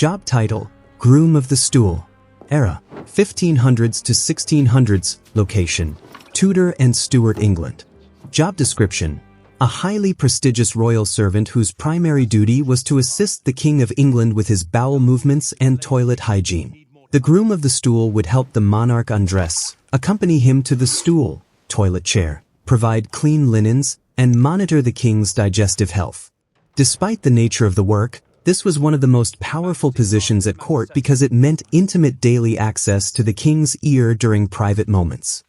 Job title: Groom of the Stool. Era: 1500s to 1600s. Location: Tudor and Stuart, England. Job description: a highly prestigious royal servant whose primary duty was to assist the King of England with his bowel movements and toilet hygiene. The groom of the stool would help the monarch undress, accompany him to the stool, toilet chair, provide clean linens, and monitor the king's digestive health. Despite the nature of the work, this was one of the most powerful positions at court because it meant intimate daily access to the king's ear during private moments.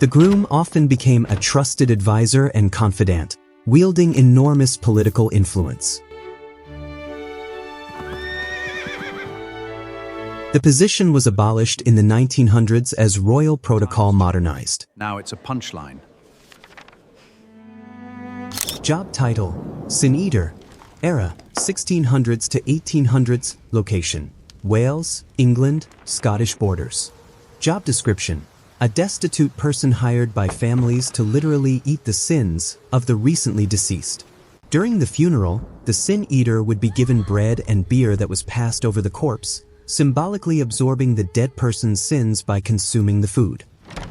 The groom often became a trusted advisor and confidant, wielding enormous political influence. The position was abolished in the 1900s as royal protocol modernized. Now it's a punchline. Job title: Sin Eater. Era: 1600s to 1800s. Location: Wales, England, Scottish borders. Job description: a destitute person hired by families to literally eat the sins of the recently deceased. During the funeral, the sin eater would be given bread and beer that was passed over the corpse, symbolically absorbing the dead person's sins by consuming the food.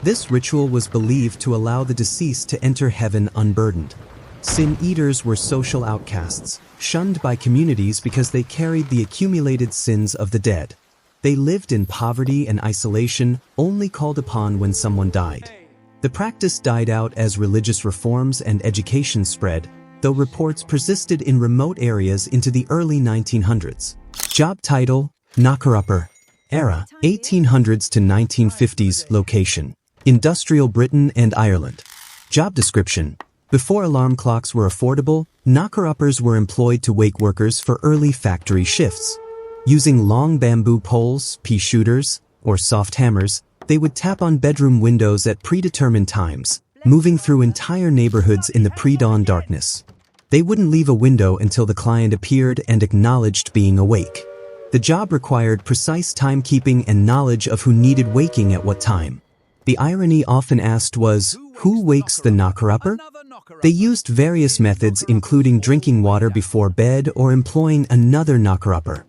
This ritual was believed to allow the deceased to enter heaven unburdened. Sin eaters were social outcasts, shunned by communities because they carried the accumulated sins of the dead. They lived in poverty and isolation, only called upon when someone died. The practice died out as religious reforms and education spread, though reports persisted in remote areas into the early 1900s. Job title: Knocker-upper. Era: 1800s to 1950s. Location: Industrial Britain and Ireland. Job description: before alarm clocks were affordable, knocker-uppers were employed to wake workers for early factory shifts. Using long bamboo poles, pea shooters, or soft hammers, they would tap on bedroom windows at predetermined times, moving through entire neighborhoods in the pre-dawn darkness. They wouldn't leave a window until the client appeared and acknowledged being awake. The job required precise timekeeping and knowledge of who needed waking at what time. The irony often asked was, who wakes the knocker-upper? They used various methods including drinking water before bed or employing another knocker-upper.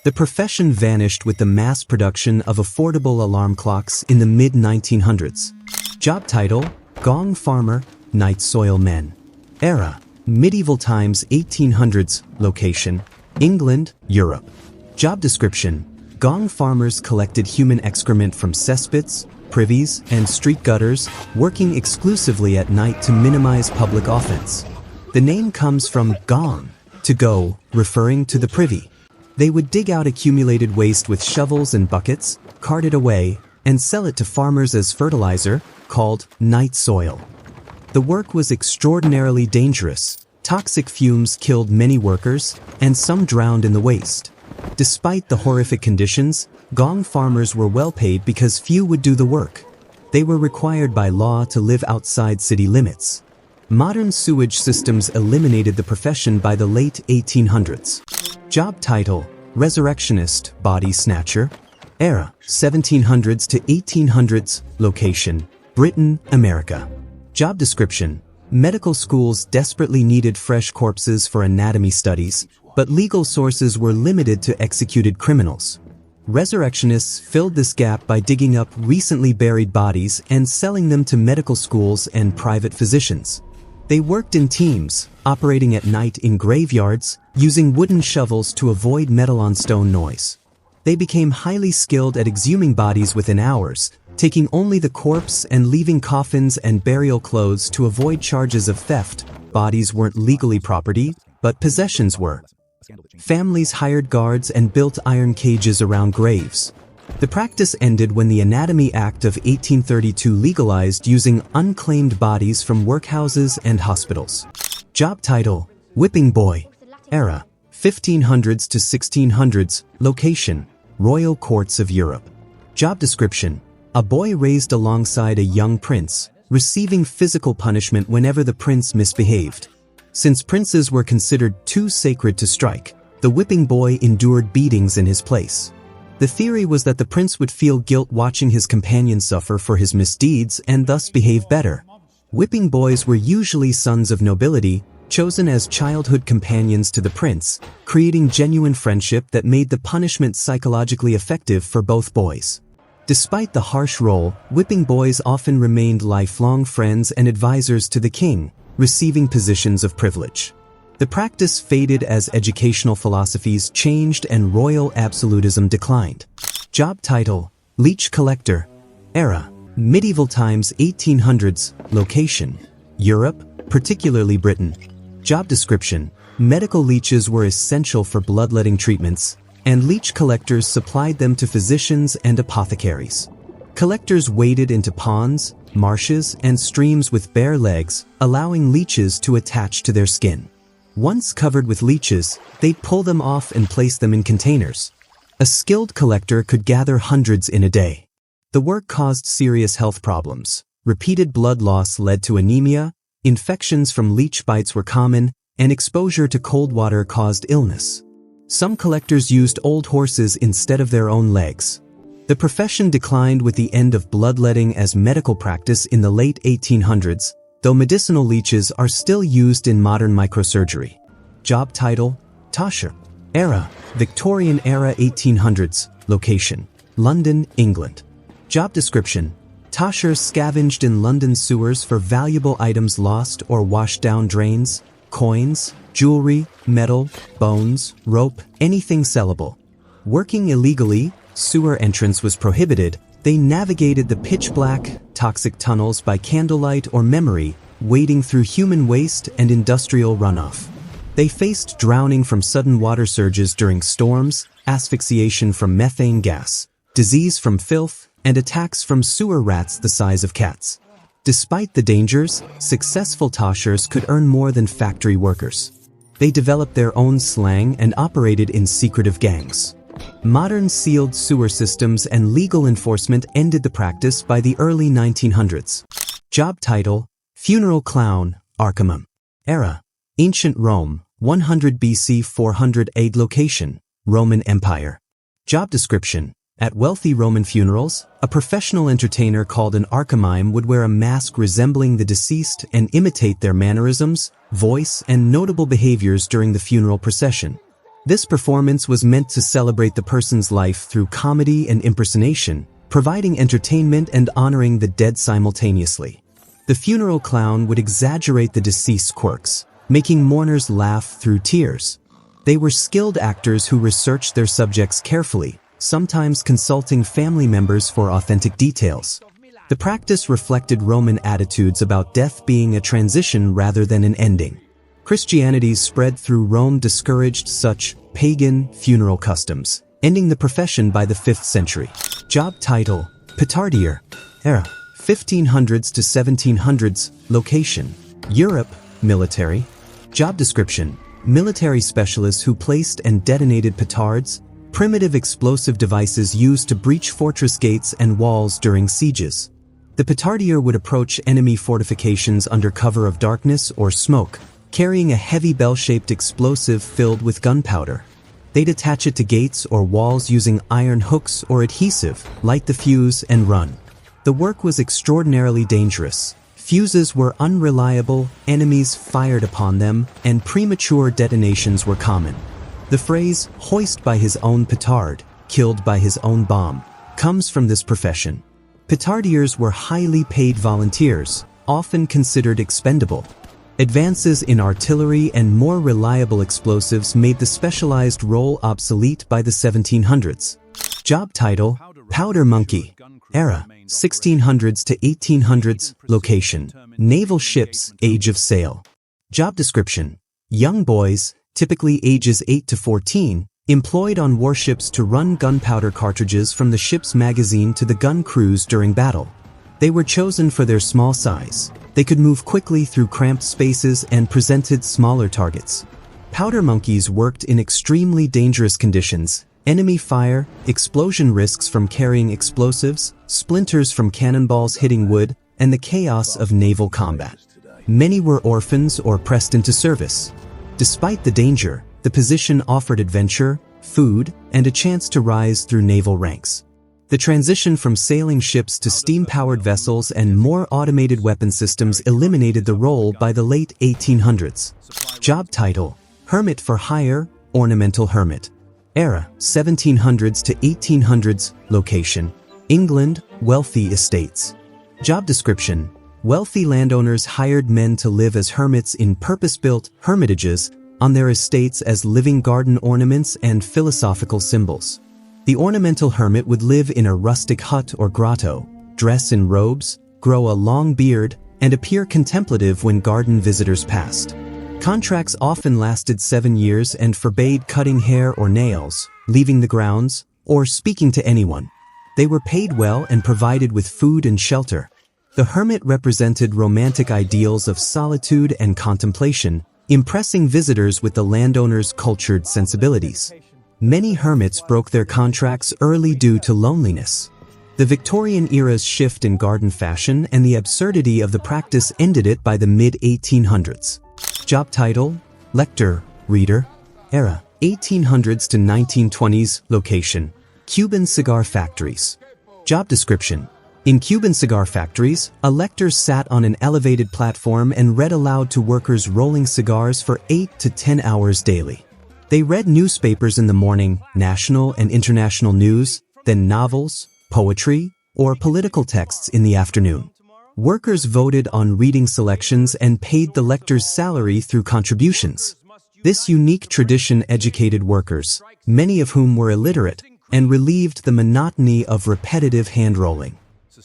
The profession vanished with the mass production of affordable alarm clocks in the mid-1900s. Job title: Gong Farmer, Night Soil Men. Era: medieval times 1800s. Location: England, Europe. Job description: Gong farmers collected human excrement from cesspits, privies, and street gutters, working exclusively at night to minimize public offense. The name comes from gong, to go, referring to the privy. They would dig out accumulated waste with shovels and buckets, cart it away, and sell it to farmers as fertilizer, called night soil. The work was extraordinarily dangerous. Toxic fumes killed many workers, and some drowned in the waste. Despite the horrific conditions, gong farmers were well paid because few would do the work. They were required by law to live outside city limits. Modern sewage systems eliminated the profession by the late 1800s. Job title: Resurrectionist, Body Snatcher. Era: 1700s to 1800s. Location: Britain, America. Job description: medical schools desperately needed fresh corpses for anatomy studies, but legal sources were limited to executed criminals. Resurrectionists filled this gap by digging up recently buried bodies and selling them to medical schools and private physicians. They worked in teams, operating at night in graveyards, using wooden shovels to avoid metal-on-stone noise. They became highly skilled at exhuming bodies within hours, taking only the corpse and leaving coffins and burial clothes to avoid charges of theft. Bodies weren't legally property, but possessions were. Families hired guards and built iron cages around graves. The practice ended when the Anatomy Act of 1832 legalized using unclaimed bodies from workhouses and hospitals. Job title: Whipping Boy. Era: 1500s to 1600s. Location: Royal Courts of Europe. Job description: a boy raised alongside a young prince, receiving physical punishment whenever the prince misbehaved. Since princes were considered too sacred to strike, the whipping boy endured beatings in his place. The theory was that the prince would feel guilt watching his companion suffer for his misdeeds and thus behave better. Whipping boys were usually sons of nobility, chosen as childhood companions to the prince, creating genuine friendship that made the punishment psychologically effective for both boys. Despite the harsh role, whipping boys often remained lifelong friends and advisors to the king, receiving positions of privilege. The practice faded as educational philosophies changed and royal absolutism declined. Job title: Leech Collector. Era: Medieval times 1800s. Location: Europe, particularly Britain. Job description: medical leeches were essential for bloodletting treatments, and leech collectors supplied them to physicians and apothecaries. Collectors waded into ponds, marshes, and streams with bare legs, allowing leeches to attach to their skin. Once covered with leeches, they'd pull them off and place them in containers. A skilled collector could gather hundreds in a day. The work caused serious health problems. Repeated blood loss led to anemia, infections from leech bites were common, and exposure to cold water caused illness. Some collectors used old horses instead of their own legs. The profession declined with the end of bloodletting as medical practice in the late 1800s, though medicinal leeches are still used in modern microsurgery. Job title: Tasher. Era: Victorian era 1800s. Location: London, England. Job description: Tashers scavenged in London sewers for valuable items lost or washed down drains, coins, jewelry, metal, bones, rope, anything sellable. Working illegally, sewer entrance was prohibited. They navigated the pitch-black, toxic tunnels by candlelight or memory, wading through human waste and industrial runoff. They faced drowning from sudden water surges during storms, asphyxiation from methane gas, disease from filth, and attacks from sewer rats the size of cats. Despite the dangers, successful tashers could earn more than factory workers. They developed their own slang and operated in secretive gangs. Modern sealed sewer systems and legal enforcement ended the practice by the early 1900s. Job title: Funeral Clown, Archimum. Era: Ancient Rome, 100 BC 400 AD. Location: Roman Empire. Job description: At wealthy Roman funerals, a professional entertainer called an archimime would wear a mask resembling the deceased and imitate their mannerisms, voice, and notable behaviors during the funeral procession. This performance was meant to celebrate the person's life through comedy and impersonation, providing entertainment and honoring the dead simultaneously. The funeral clown would exaggerate the deceased's quirks, making mourners laugh through tears. They were skilled actors who researched their subjects carefully, sometimes consulting family members for authentic details. The practice reflected Roman attitudes about death being a transition rather than an ending. Christianity's spread through Rome discouraged such pagan funeral customs, ending the profession by the 5th century. Job title: Petardier. Era: 1500s to 1700s. Location: Europe, military. Job description: military specialists who placed and detonated petards, primitive explosive devices used to breach fortress gates and walls during sieges. The petardier would approach enemy fortifications under cover of darkness or smoke, carrying a heavy bell-shaped explosive filled with gunpowder. They'd attach it to gates or walls using iron hooks or adhesive, light the fuse, and run. The work was extraordinarily dangerous. Fuses were unreliable, enemies fired upon them, and premature detonations were common. The phrase, "hoist by his own petard, killed by his own bomb," comes from this profession. Petardiers were highly paid volunteers, often considered expendable. Advances in artillery and more reliable explosives made the specialized role obsolete by the 1700s. Job title: Powder Monkey. Era: 1600s to 1800s. Location: naval ships, age of sail. Job description: young boys, typically ages 8 to 14, employed on warships to run gunpowder cartridges from the ship's magazine to the gun crews during battle. They were chosen for their small size. They could move quickly through cramped spaces and presented smaller targets. Powder monkeys worked in extremely dangerous conditions: enemy fire, explosion risks from carrying explosives, splinters from cannonballs hitting wood, and the chaos of naval combat. Many were orphans or pressed into service. Despite the danger, the position offered adventure, food, and a chance to rise through naval ranks. The transition from sailing ships to steam-powered vessels and more automated weapon systems eliminated the role by the late 1800s. Job title: Hermit for hire, ornamental hermit. Era: 1700s to 1800s. Location: England, wealthy estates. Job description: wealthy landowners hired men to live as hermits in purpose-built hermitages on their estates as living garden ornaments and philosophical symbols. The ornamental hermit would live in a rustic hut or grotto, dress in robes, grow a long beard, and appear contemplative when garden visitors passed. Contracts often lasted 7 years and forbade cutting hair or nails, leaving the grounds, or speaking to anyone. They were paid well and provided with food and shelter. The hermit represented romantic ideals of solitude and contemplation, impressing visitors with the landowner's cultured sensibilities. Many hermits broke their contracts early due to loneliness. The Victorian era's shift in garden fashion and the absurdity of the practice ended it by the mid-1800s. Job title: Lector, reader. Era: 1800s to 1920s. Location: Cuban cigar factories. Job description: in Cuban cigar factories, a lector sat on an elevated platform and read aloud to workers rolling cigars for 8 to 10 hours daily. They read newspapers in the morning, national and international news, then novels, poetry, or political texts in the afternoon. Workers voted on reading selections and paid the lector's salary through contributions. This unique tradition educated workers, many of whom were illiterate, and relieved the monotony of repetitive hand-rolling.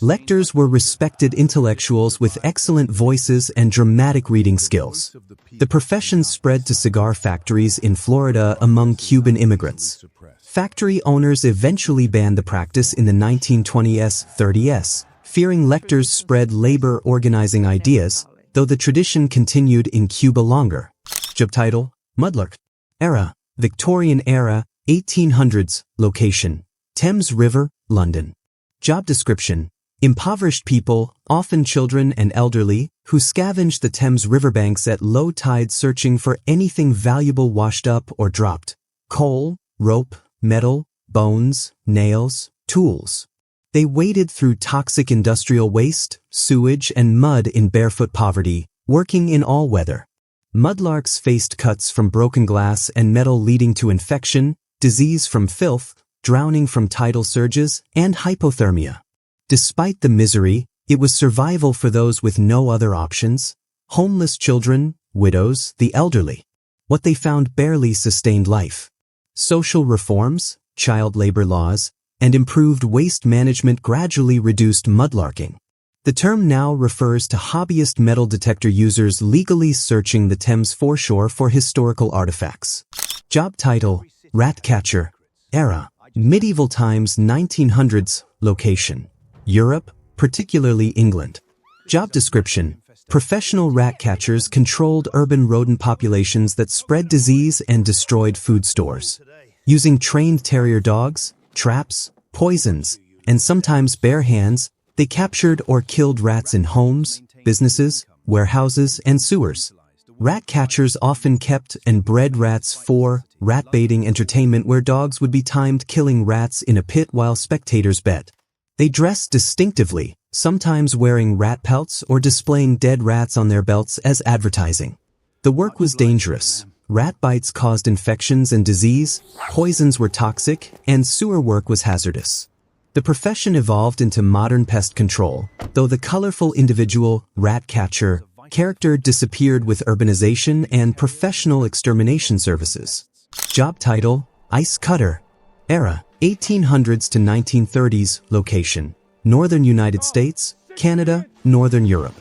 Lectors were respected intellectuals with excellent voices and dramatic reading skills. The profession spread to cigar factories in Florida among Cuban immigrants. Factory owners eventually banned the practice in the 1920s-30s, fearing lectors spread labor organizing ideas, though the tradition continued in Cuba longer. Job title: Mudlark. Era: Victorian era, 1800s. Location: Thames River, London. Job description: impoverished people, often children and elderly, who scavenged the Thames riverbanks at low tide searching for anything valuable washed up or dropped: coal, rope, metal, bones, nails, tools. They waded through toxic industrial waste, sewage, and mud in barefoot poverty, working in all weather. Mudlarks faced cuts from broken glass and metal leading to infection, disease from filth, drowning from tidal surges, and hypothermia. Despite the misery, it was survival for those with no other options: homeless children, widows, the elderly. What they found barely sustained life. Social reforms, child labor laws, and improved waste management gradually reduced mudlarking. The term now refers to hobbyist metal detector users legally searching the Thames foreshore for historical artifacts. Job title: Rat catcher. Era: medieval times, 1900s. Location: Europe, particularly England. Job description: professional rat catchers controlled urban rodent populations that spread disease and destroyed food stores. Using trained terrier dogs, traps, poisons, and sometimes bare hands, they captured or killed rats in homes, businesses, warehouses, and sewers. Rat catchers often kept and bred rats for rat-baiting entertainment, where dogs would be timed killing rats in a pit while spectators bet. They dressed distinctively, sometimes wearing rat pelts or displaying dead rats on their belts as advertising. The work was dangerous. Rat bites caused infections and disease, poisons were toxic, and sewer work was hazardous. The profession evolved into modern pest control, though the colorful individual rat catcher character disappeared with urbanization and professional extermination services. Job title: Ice cutter. Era: 1800s to 1930s. Location: Northern United States, Canada, Northern Europe.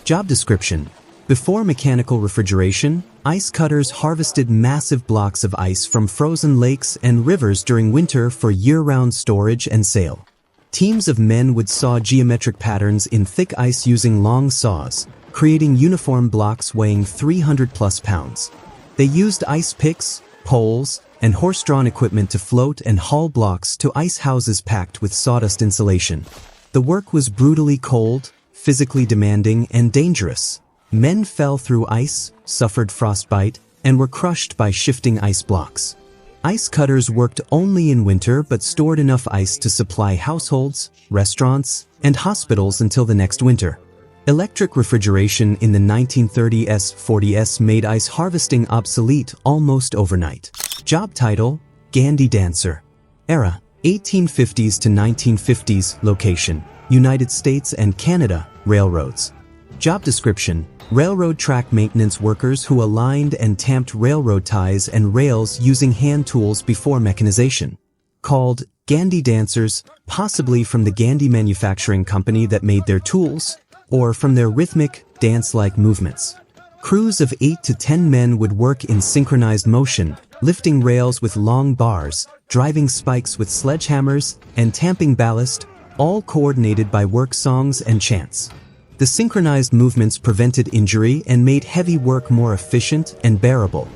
Job description: before mechanical refrigeration, ice cutters harvested massive blocks of ice from frozen lakes and rivers during winter for year-round storage and sale. Teams of men would saw geometric patterns in thick ice using long saws, creating uniform blocks weighing 300+ pounds. They used ice picks, poles, and horse-drawn equipment to float and haul blocks to ice houses packed with sawdust insulation. The work was brutally cold, physically demanding, and dangerous. Men fell through ice, suffered frostbite, and were crushed by shifting ice blocks. Ice cutters worked only in winter but stored enough ice to supply households, restaurants, and hospitals until the next winter. Electric refrigeration in the 1930s-40s made ice harvesting obsolete almost overnight. Job title: Gandhi dancer. Era: 1850s to 1950s. Location: United States and Canada. Railroads. Job description: railroad track maintenance workers who aligned and tamped railroad ties and rails using hand tools before mechanization. Called Gandhi dancers, possibly from the Gandhi manufacturing company that made their tools, or from their rhythmic, dance-like movements. Crews of 8 to 10 men would work in synchronized motion, lifting rails with long bars, driving spikes with sledgehammers, and tamping ballast, all coordinated by work songs and chants. The synchronized movements prevented injury and made heavy work more efficient and bearable.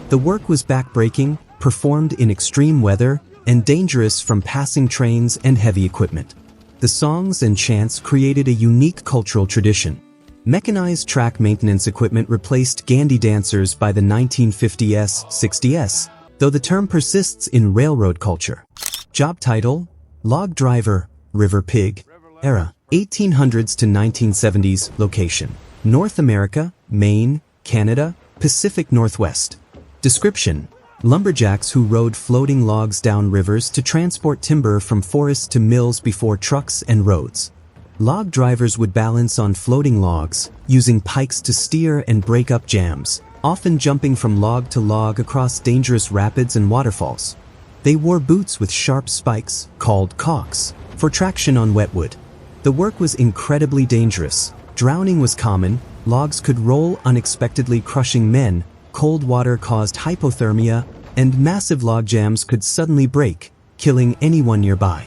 The work was backbreaking, performed in extreme weather, and dangerous from passing trains and heavy equipment. The songs and chants created a unique cultural tradition. Mechanized track maintenance equipment replaced Gandhi dancers by the 1950s-60s, though the term persists in railroad culture. Job title: log driver, river pig. Era: 1800s to 1970s. Location: North America, Maine, Canada, Pacific Northwest. Description: lumberjacks who rode floating logs down rivers to transport timber from forests to mills before trucks and roads. Log drivers would balance on floating logs, using pikes to steer and break up jams, often jumping from log to log across dangerous rapids and waterfalls. They wore boots with sharp spikes, called caulks, for traction on wetwood. The work was incredibly dangerous. Drowning was common, logs could roll unexpectedly, crushing men, cold water caused hypothermia, and massive log jams could suddenly break, killing anyone nearby.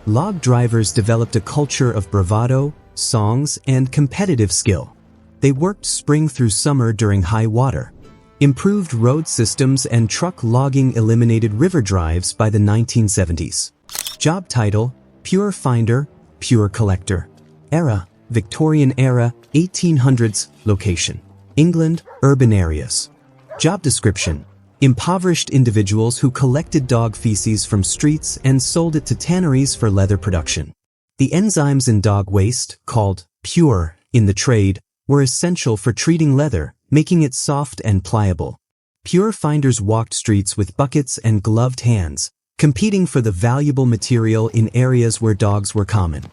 Log drivers developed a culture of bravado, songs, and competitive skill. They worked spring through summer during high water. Improved road systems and truck logging eliminated river drives by the 1970s. Job title: pure finder, pure collector. Era: Victorian era, 1800s. Location: England, urban areas. Job description: impoverished individuals who collected dog feces from streets and sold it to tanneries for leather production. The enzymes in dog waste, called pure in the trade, were essential for treating leather, making it soft and pliable. Pure finders walked streets with buckets and gloved hands, competing for the valuable material in areas where dogs were common.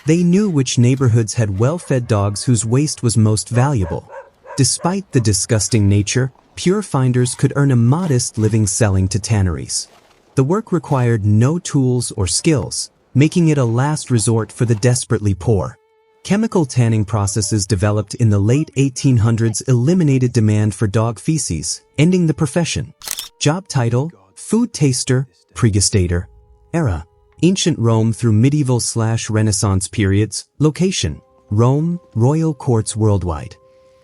They knew which neighborhoods had well-fed dogs whose waste was most valuable. Despite the disgusting nature, pure finders could earn a modest living selling to tanneries. The work required no tools or skills, making it a last resort for the desperately poor. Chemical tanning processes developed in the late 1800s eliminated demand for dog feces, ending the profession. Job title: food taster, Praegustator. Era: ancient Rome through medieval/Renaissance periods. Location: Rome, royal courts worldwide.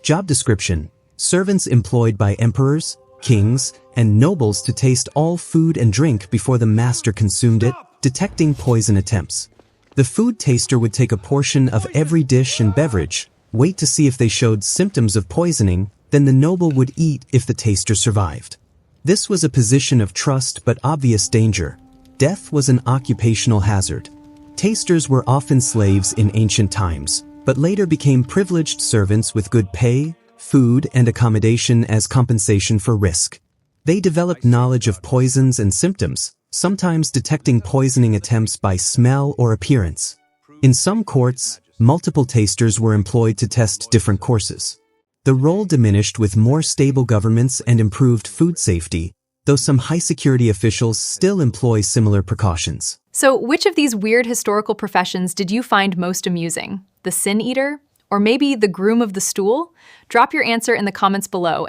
Job description: servants employed by emperors, kings, and nobles to taste all food and drink before the master consumed it, detecting poison attempts. The food taster would take a portion of every dish and beverage, wait to see if they showed symptoms of poisoning, then the noble would eat if the taster survived. This was a position of trust but obvious danger. Death was an occupational hazard. Tasters were often slaves in ancient times, but later became privileged servants with good pay, food, and accommodation as compensation for risk. They developed knowledge of poisons and symptoms, sometimes detecting poisoning attempts by smell or appearance. In some courts, multiple tasters were employed to test different courses. The role diminished with more stable governments and improved food safety, though some high-security officials still employ similar precautions. So, which of these weird historical professions did you find most amusing? The sin eater? Or maybe the groom of the stool? Drop your answer in the comments below.